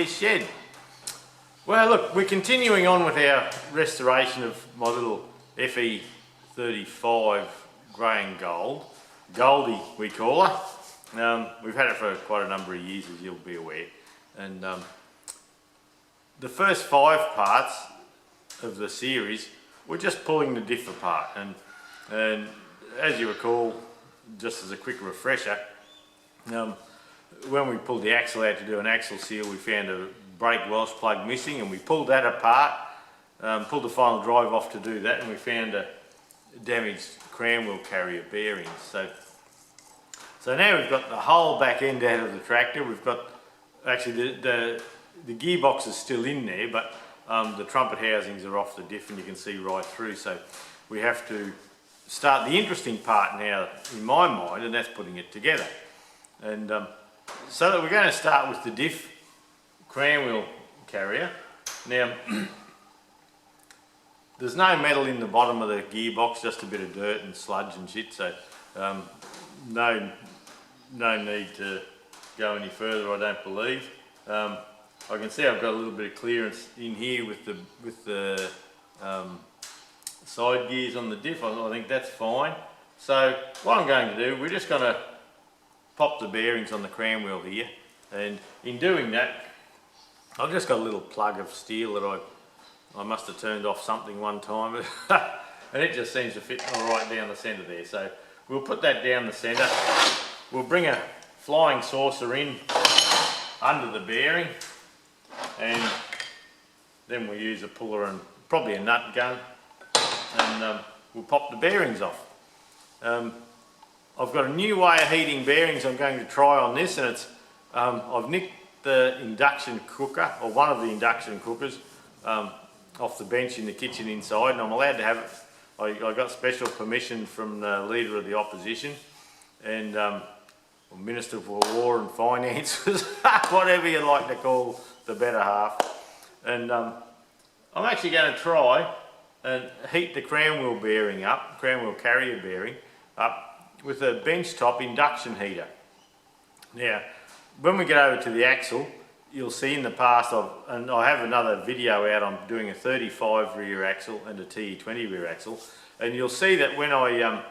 this shed? Well, look, we're continuing on with our restoration of my little FE35 grey and gold. Goldie, we call her. We've had it for quite a number of years, as you'll be aware. And the first 5 parts of the series, we're just pulling the diff apart. And as you recall, just as a quick refresher, when we pulled the axle out to do an axle seal, we found a brake Welsh plug missing, and we pulled that apart, pulled the final drive off to do that, and we found a damaged crown wheel carrier bearings. So now we've got the whole back end out of the tractor. We've got, actually the gearbox is still in there, but the trumpet housings are off the diff and you can see right through. So we have to start the interesting part now in my mind, and that's putting it together. And so that we're going to start with the diff crown wheel carrier. Now there's no metal in the bottom of the gearbox, just a bit of dirt and sludge and shit, so no need to go any further, I don't believe. I can see I've got a little bit of clearance in here with the side gears on the diff. I think that's fine. So what I'm going to do, we're just going to pop the bearings on the crown wheel here, and in doing that I've just got a little plug of steel that I must have turned off something one time and it just seems to fit right down the centre there. So we'll put that down the centre. We'll bring a flying saucer in under the bearing, and then we'll use a puller and probably a nut gun, and we'll pop the bearings off. I've got a new way of heating bearings I'm going to try on this, and it's I've nicked the induction cooker, or one of the induction cookers, off the bench in the kitchen inside, and I'm allowed to have it. I got special permission from the Leader of the Opposition and Minister for War and Finances, whatever you like to call the better half. And I'm actually going to try and heat the crown wheel bearing up, crown wheel carrier bearing up, with a benchtop induction heater. Now, when we get over to the axle, you'll see in the past, and I have another video out, I'm doing a 35 rear axle and a TE20 rear axle, and you'll see that when I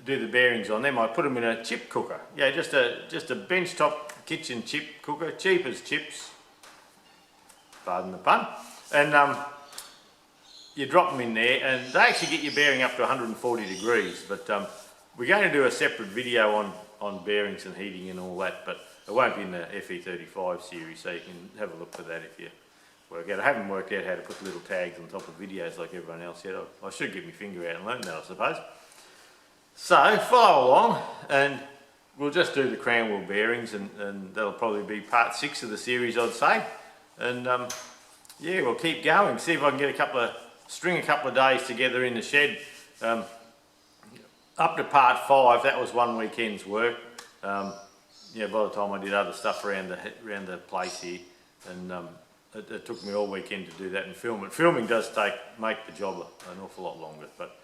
do the bearings on them, I put them in a chip cooker. Yeah, just a benchtop kitchen chip cooker, cheap as chips, pardon the pun, and you drop them in there, and they actually get your bearing up to 140 degrees, but we're going to do a separate video on bearings and heating and all that, but it won't be in the FE35 series, so you can have a look for that if you work out. I haven't worked out how to put little tags on top of videos like everyone else yet. I should get my finger out and learn that, I suppose. So follow along, and we'll just do the crown wheel bearings, and that'll probably be part 6 of the series, I'd say. And yeah, we'll keep going, see if I can get string a couple of days together in the shed. Up to part 5, that was one weekend's work. Yeah, by the time I did other stuff around the place here, and it took me all weekend to do that and film it. Filming does make the job an awful lot longer, but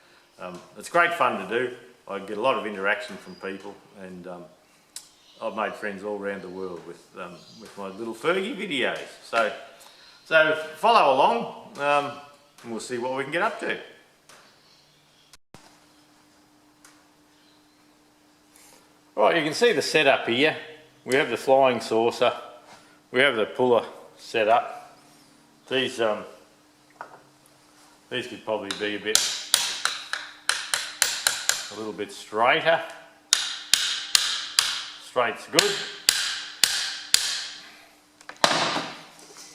it's great fun to do. I get a lot of interaction from people, and I've made friends all around the world with my little Fergie videos. So follow along, and we'll see what we can get up to. Right, you can see the setup here. We have the flying saucer, we have the puller set up. These could probably be a little bit straighter. Straight's good.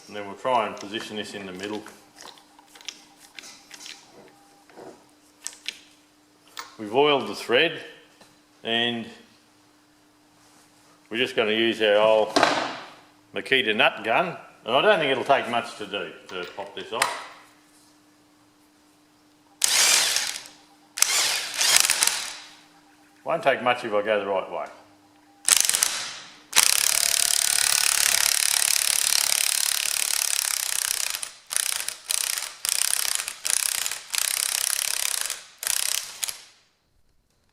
And then we'll try and position this in the middle. We've oiled the thread, and we're just going to use our old Makita nut gun, and I don't think it'll take much to do to pop this off. Won't take much if I go the right way.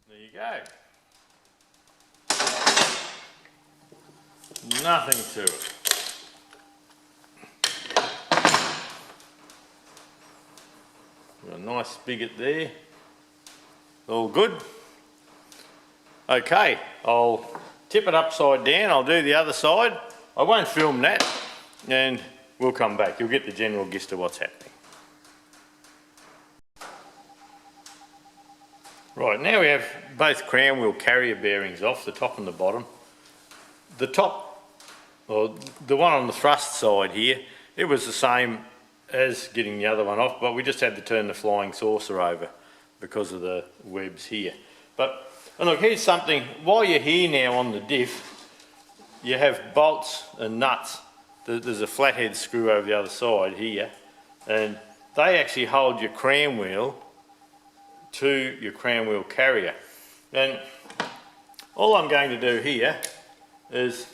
There you go. Nothing to it. nice spigot there. All good. Okay, I'll tip it upside down. I'll do the other side. I won't film that, and we'll come back. You'll get the general gist of what's happening. Right, now we have both crown wheel carrier bearings off, the top and the bottom. The top, or the one on the thrust side here, it was the same as getting the other one off, but we just had to turn the flying saucer over because of the webs here. But, and look, here's something, while you're here now on the diff, you have bolts and nuts. There's a flathead screw over the other side here, and they actually hold your crown wheel to your crown wheel carrier. And all I'm going to do here is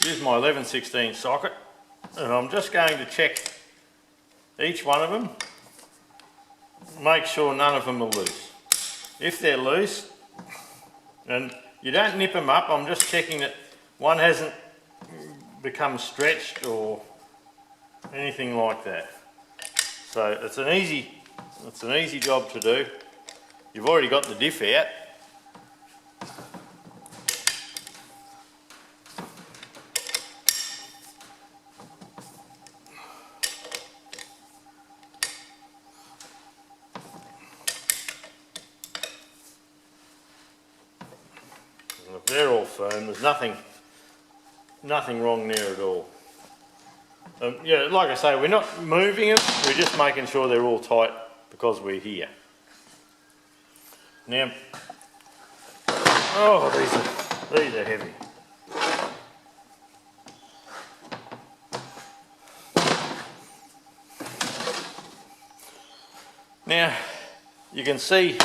use my 11/16 socket, and I'm just going to check each one of them, make sure none of them are loose. If they're loose, and you don't nip them up, I'm just checking that one hasn't become stretched or anything like that. So it's an easy job to do. You've already got the diff out. And if they're all firm, there's nothing wrong there at all. Yeah, like I say, we're not moving them, we're just making sure they're all tight because we're here. Now, oh, these are heavy. Now, you can see,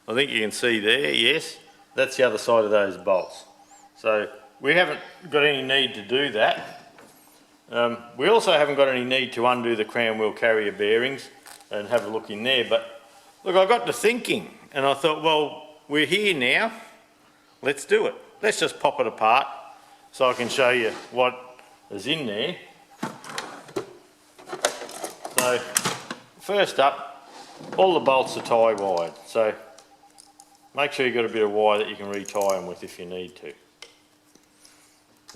I think you can see there, yes, that's the other side of those bolts. So we haven't got any need to do that. We also haven't got any need to undo the crown wheel carrier bearings and have a look in there, but look, I got to thinking and I thought, well, we're here now, let's do it. Let's just pop it apart so I can show you what is in there. So first up, all the bolts are tie wired, so make sure you've got a bit of wire that you can retie them with if you need to.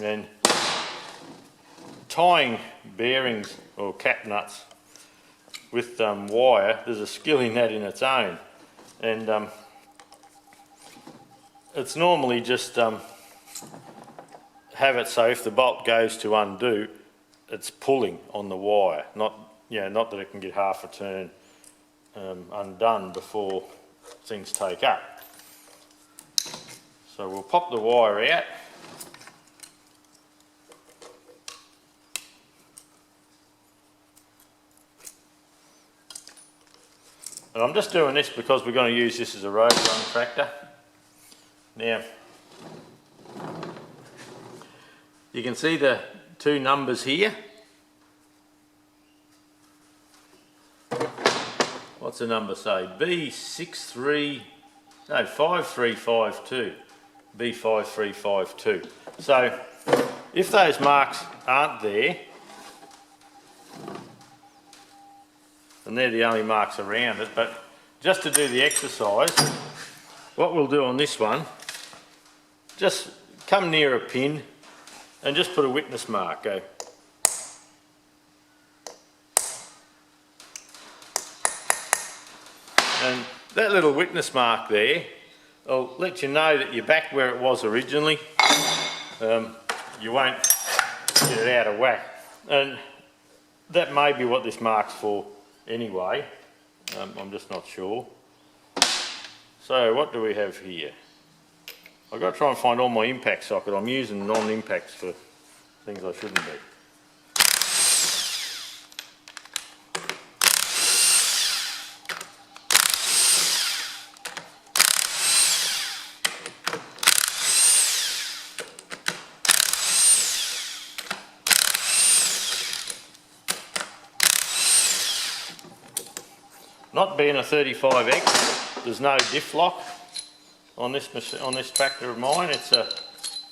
And tying bearings or cap nuts with wire, there's a skill in that in its own, and it's normally just have it so if the bolt goes to undo, it's pulling on the wire, not that it can get half a turn undone before things take up. So we'll pop the wire out. And I'm just doing this because we're going to use this as a road run tractor. Now, you can see the two numbers here. What's the number say? B5352. B5352. So, if those marks aren't there, and they're the only marks around it, but just to do the exercise, what we'll do on this one, just come near a pin and just put a witness mark, go. And that little witness mark there will let you know that you're back where it was originally. You won't get it out of whack. And that may be what this mark's for anyway, I'm just not sure. So what do we have here? I've got to try and find all my impact socket. I'm using non-impacts for things I shouldn't be. Not being a 35X, there's no diff lock on this tractor of mine. It's a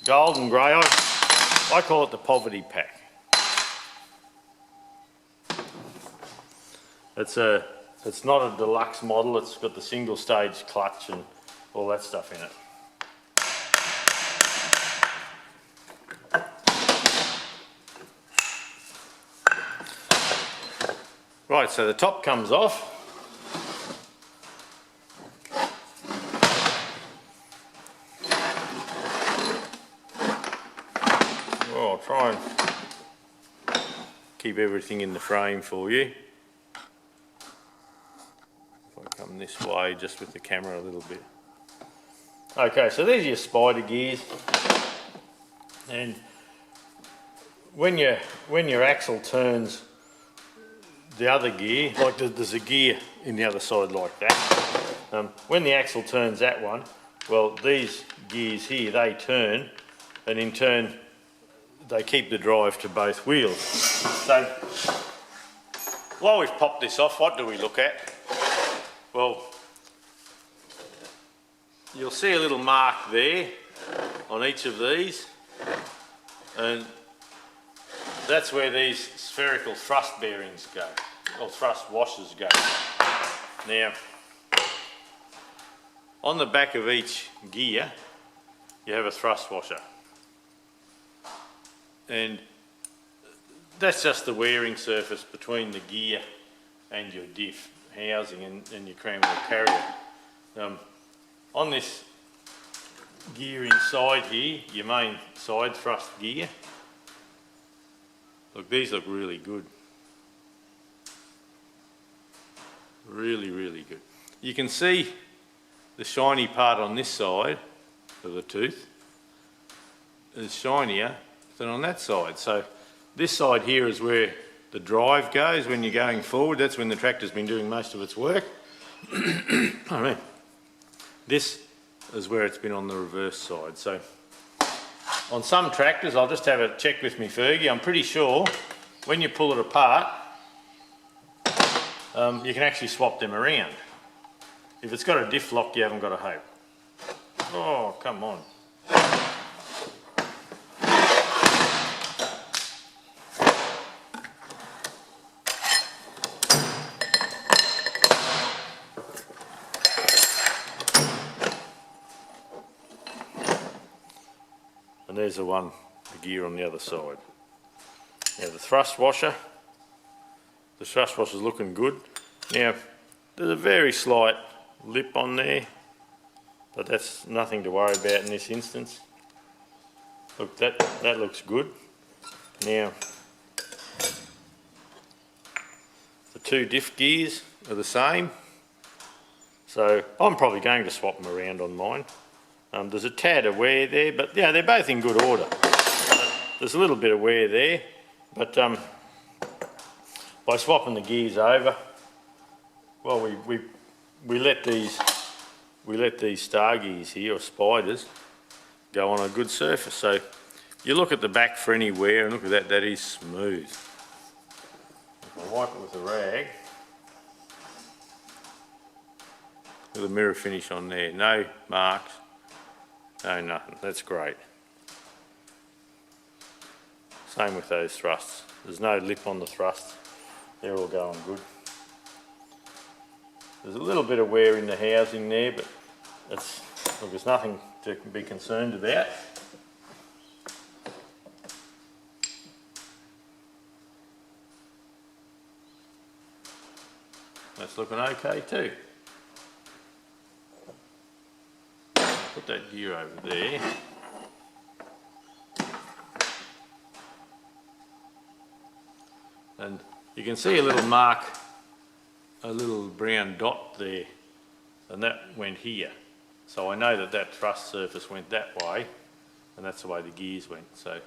gold and grey. I call it the poverty pack. It's not a deluxe model, it's got the single stage clutch and all that stuff in it. Right, so the top comes off. Well, I'll try and keep everything in the frame for you. If I come this way, just with the camera a little bit. Okay, so there's your spider gears. And when your axle turns the other gear, like there's a gear in the other side like that. When the axle turns that one, well, these gears here, they turn, and in turn, they keep the drive to both wheels. So, while we've popped this off, what do we look at? Well, you'll see a little mark there on each of these, and that's where these spherical thrust bearings go, or thrust washers go. Now, on the back of each gear, you have a thrust washer. And that's just the wearing surface between the gear and your diff housing and your cram wheel carrier. On this gear inside here, your main side thrust gear, look, these look really good. Really, really good. You can see the shiny part on this side of the tooth is shinier than on that side. So this side here is where the drive goes when you're going forward. That's when the tractor's been doing most of its work. I mean, this is where it's been on the reverse side. So on some tractors, I'll just have a check with me Fergie, I'm pretty sure when you pull it apart, you can actually swap them around. If it's got a diff lock, you haven't got a hope. Oh, come on. And there's the gear on the other side. Now the thrust washer's looking good. Now there's a very slight lip on there, but that's nothing to worry about in this instance. Look, that looks good. Now the two diff gears are the same, so I'm probably going to swap them around on mine. There's a tad of wear there, but yeah, they're both in good order. There's a little bit of wear there, but by swapping the gears over, well, we let these star gears here, or spiders, go on a good surface. So you look at the back for any wear, and look at that, that is smooth. If I wipe it with a rag, look at the mirror finish on there, no marks. No, nothing. That's great. Same with those thrusts. There's no lip on the thrusts. They're all going good. There's a little bit of wear in the housing there, but look, there's nothing to be concerned about. That's looking okay too. Put that gear over there. And you can see a little mark, a little brown dot there, and that went here. So I know that that thrust surface went that way, and that's the way the gears went. So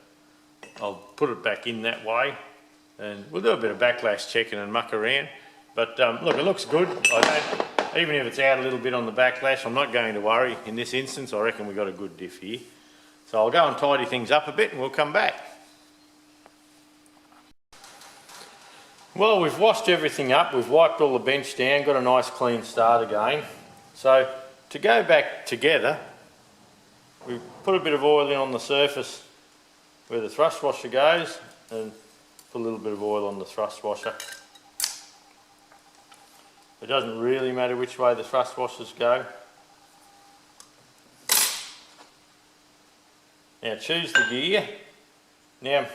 I'll put it back in that way, and we'll do a bit of backlash checking and muck around. But look, it looks good. Even if it's out a little bit on the backlash, I'm not going to worry. In this instance, I reckon we've got a good diff here. So I'll go and tidy things up a bit and we'll come back. Well, we've washed everything up, we've wiped all the bench down, got a nice clean start again. So to go back together, we put a bit of oil in on the surface where the thrust washer goes, and put a little bit of oil on the thrust washer. It doesn't really matter which way the thrust washers go. Now choose the gear. Now,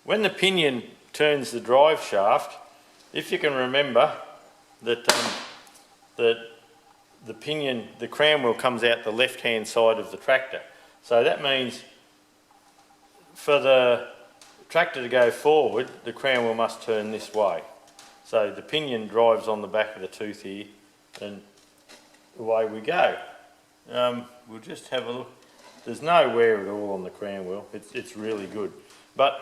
when the pinion turns the drive shaft, if you can remember that the pinion, the crown wheel comes out the left-hand side of the tractor. So that means for the tractor to go forward, the crown wheel must turn this way. So the pinion drives on the back of the tooth here, and away we go. We'll just have a look. There's no wear at all on the crown wheel. It's really good. But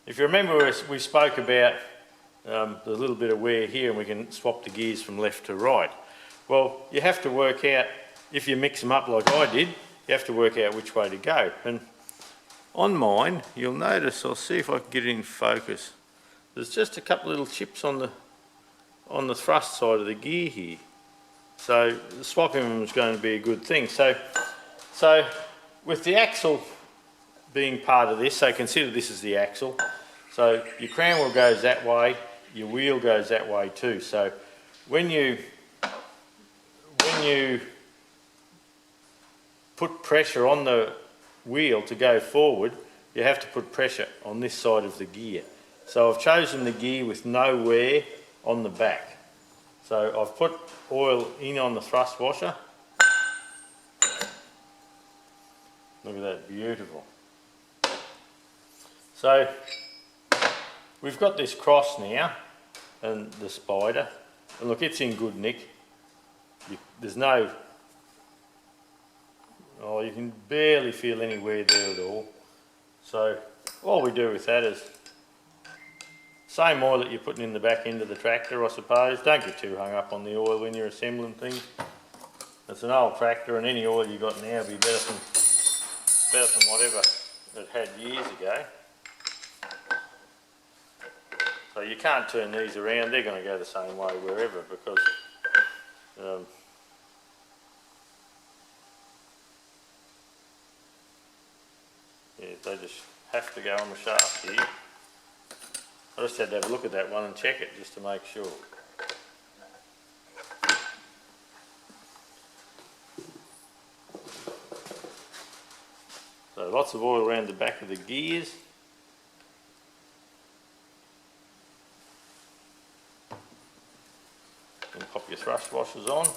if you remember, we spoke about the little bit of wear here, and we can swap the gears from left to right. Well, you have to work out, if you mix them up like I did, you have to work out which way to go. And on mine, you'll notice, I'll see if I can get it in focus, there's just a couple of little chips on the thrust side of the gear here. So swapping them is going to be a good thing. So with the axle being part of this, so consider this as the axle. So your crown wheel goes that way, your wheel goes that way too. So when you put pressure on the wheel to go forward, you have to put pressure on this side of the gear. So I've chosen the gear with no wear on the back. So I've put oil in on the thrust washer. Look at that, beautiful. So we've got this cross now, and the spider, and look, it's in good nick. There's no, oh, you can barely feel any wear there at all. So all we do with that is same oil that you're putting in the back end of the tractor, I suppose. Don't get too hung up on the oil when you're assembling things. It's an old tractor, and any oil you got now will be better than whatever it had years ago. So you can't turn these around, they're going to go the same way wherever, because yeah, they just have to go on the shaft here. I just had to have a look at that one and check it just to make sure. So lots of oil around the back of the gears. And pop your thrust washers on.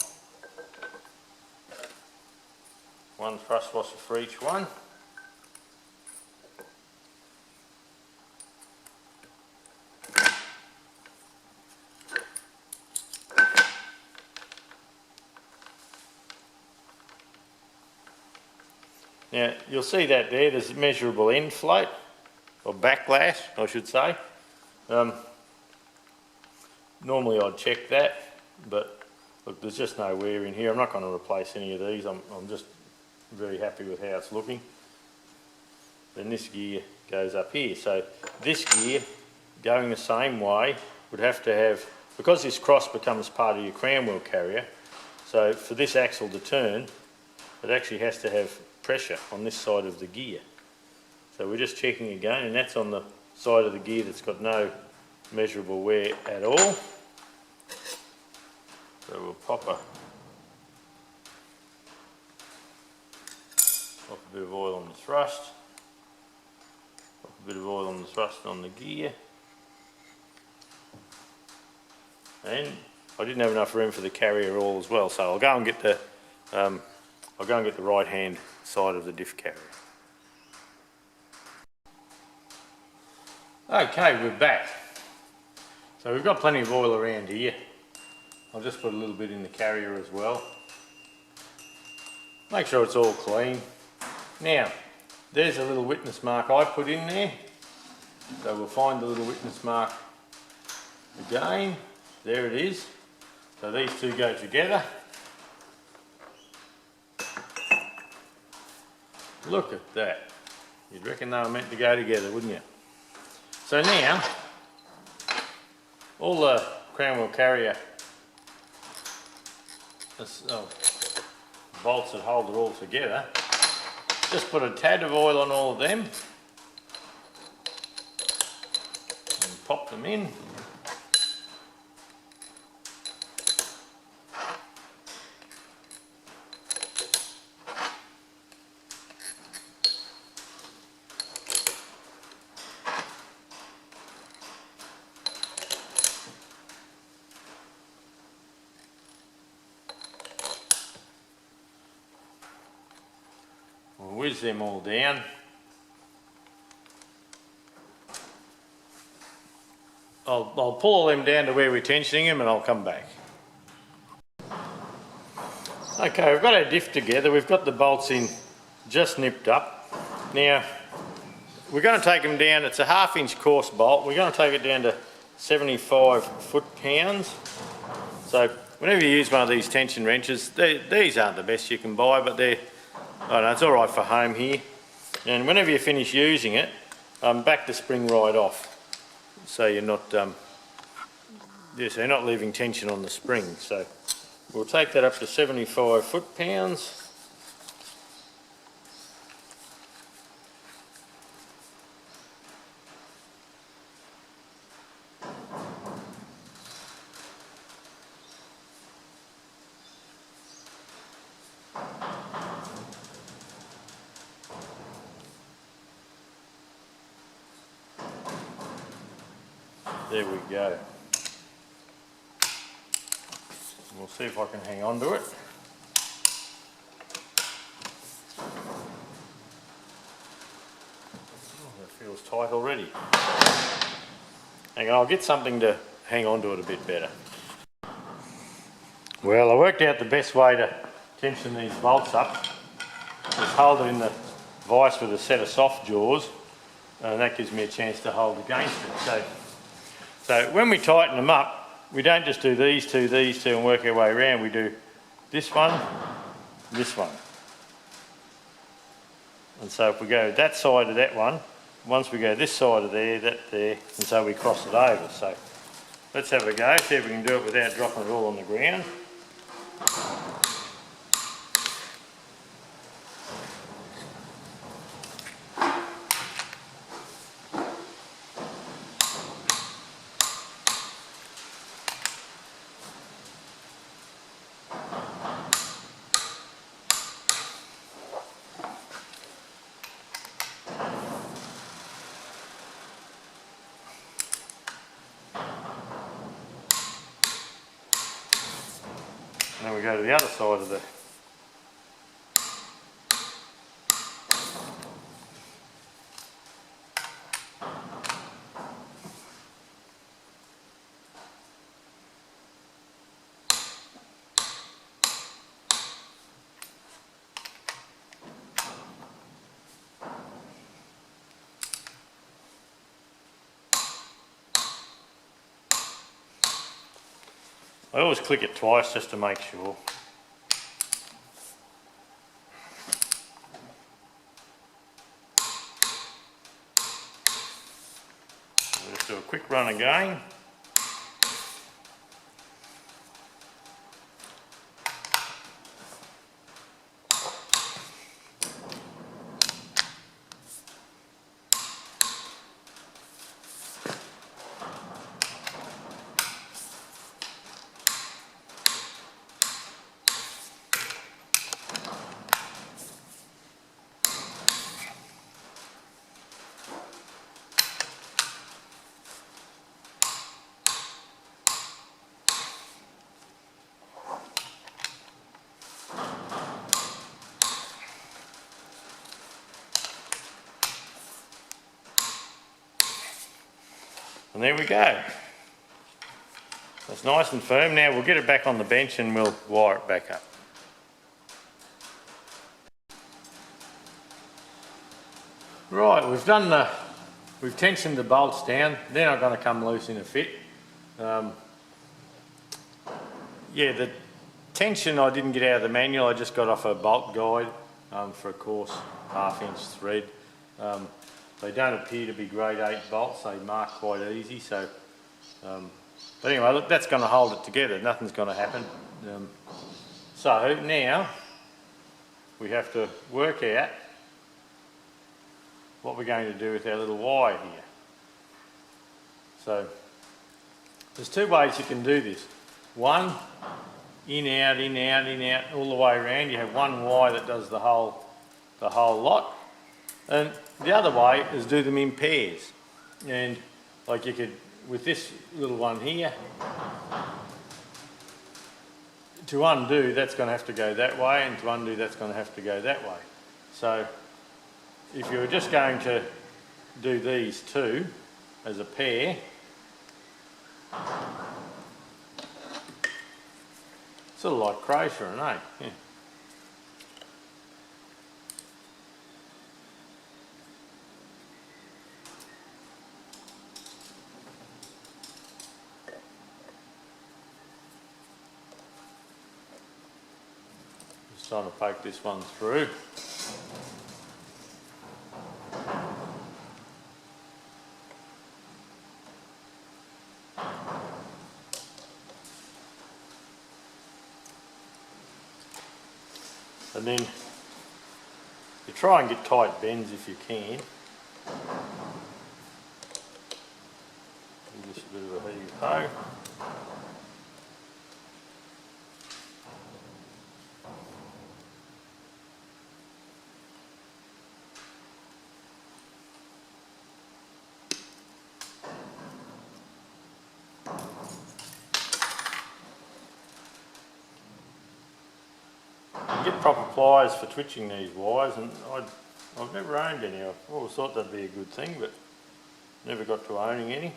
One thrust washer for each one. Now you'll see that there's a measurable end float, or backlash I should say. Normally I'd check that, but look, there's just no wear in here. I'm not going to replace any of these. I'm just very happy with how it's looking. Then this gear goes up here. So this gear, going the same way, would have to have, because this cross becomes part of your crown wheel carrier, so for this axle to turn, it actually has to have pressure on this side of the gear. So we're just checking again, and that's on the side of the gear that's got no measurable wear at all. So we'll pop a bit of oil on the thrust, pop a bit of oil on the thrust on the gear, and I didn't have enough room for the carrier all as well, so I'll go and get the right hand side of the diff carrier. Okay, we're back. So we've got plenty of oil around here. I'll just put a little bit in the carrier as well. Make sure it's all clean. Now, there's a little witness mark I put in there. So we'll find the little witness mark again. There it is. So these two go together. Look at that. You'd reckon they were meant to go together, wouldn't you? So now, all the crown wheel carrier bolts that hold it all together, just put a tad of oil on all of them and pop them in. whiz them all down. I'll pull all them down to where we're tensioning them and I'll come back. Okay, we've got our diff together, we've got the bolts in just nipped up. Now, we're going to take them down, it's a 1/2 inch coarse bolt, we're going to take it down to 75 foot-pounds. So whenever you use one of these tension wrenches, these aren't the best you can buy, but they're, I don't know, it's alright for home here. And whenever you finish using it, back the spring right off. So you're not, so you're not leaving tension on the spring. So we'll take that up to 75 foot-pounds. There we go. We'll see if I can hang on to it. Oh, that feels tight already. Hang on, I'll get something to hang on to it a bit better. Well, I worked out the best way to tension these bolts up is hold it in the vise with a set of soft jaws, and that gives me a chance to hold against it. So when we tighten them up, we don't just do these two and work our way around. We do this one. And so if we go that side of that one, once we go this side of there, that there, and so we cross it over. So let's have a go, see if we can do it without dropping it all on the ground. And then we go to the other side of the I always click it twice just to make sure. We'll just do a quick run again. And there we go. That's nice and firm. Now we'll get it back on the bench and we'll wire it back up. Right, we've tensioned the bolts down. They're not going to come loose in a fit. Yeah, the tension I didn't get out of the manual. I just got off a bolt guide for a coarse 1/2 inch thread. They don't appear to be grade 8 bolts, they mark quite easy, so, but anyway, look, that's going to hold it together, nothing's going to happen. So now, we have to work out what we're going to do with our little wire here. So, there's two ways you can do this. One, in, out, in, out, in, out, all the way around. You have one wire that does the whole lot. And the other way is do them in pairs. And like you could, with this little one here, to undo that's going to have to go that way, and to undo that's going to have to go that way. So if you were just going to do these two as a pair, sort of like crocheting, eh? Yeah. Just trying to poke this one through. And then you try and get tight bends if you can. Just a bit of a heave-ho. You get proper pliers for twitching these wires, and I've never owned any. I've always thought that'd be a good thing, but never got to owning any.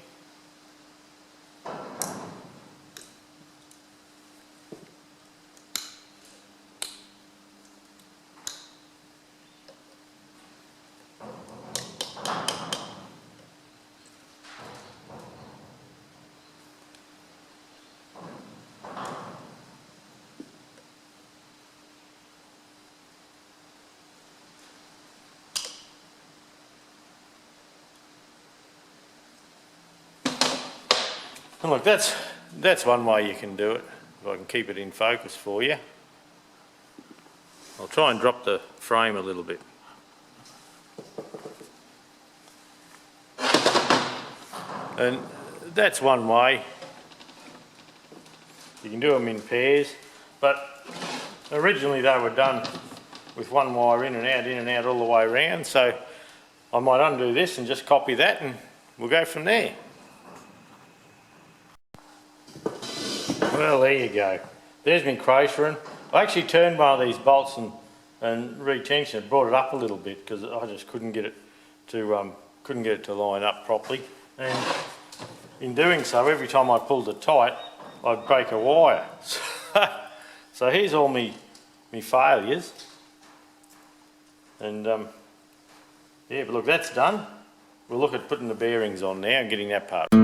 And look, that's one way you can do it, if I can keep it in focus for you. I'll try and drop the frame a little bit. And that's one way. You can do them in pairs, but originally they were done with one wire in and out all the way around, so I might undo this and just copy that and we'll go from there. Well, there you go. There's my crocheting. I actually turned one of these bolts and retension it, brought it up a little bit because I just couldn't get it to line up properly. And in doing so, every time I pulled it tight, I'd break a wire. So here's all me failures. And yeah, but look, that's done. We'll look at putting the bearings on now and getting that part.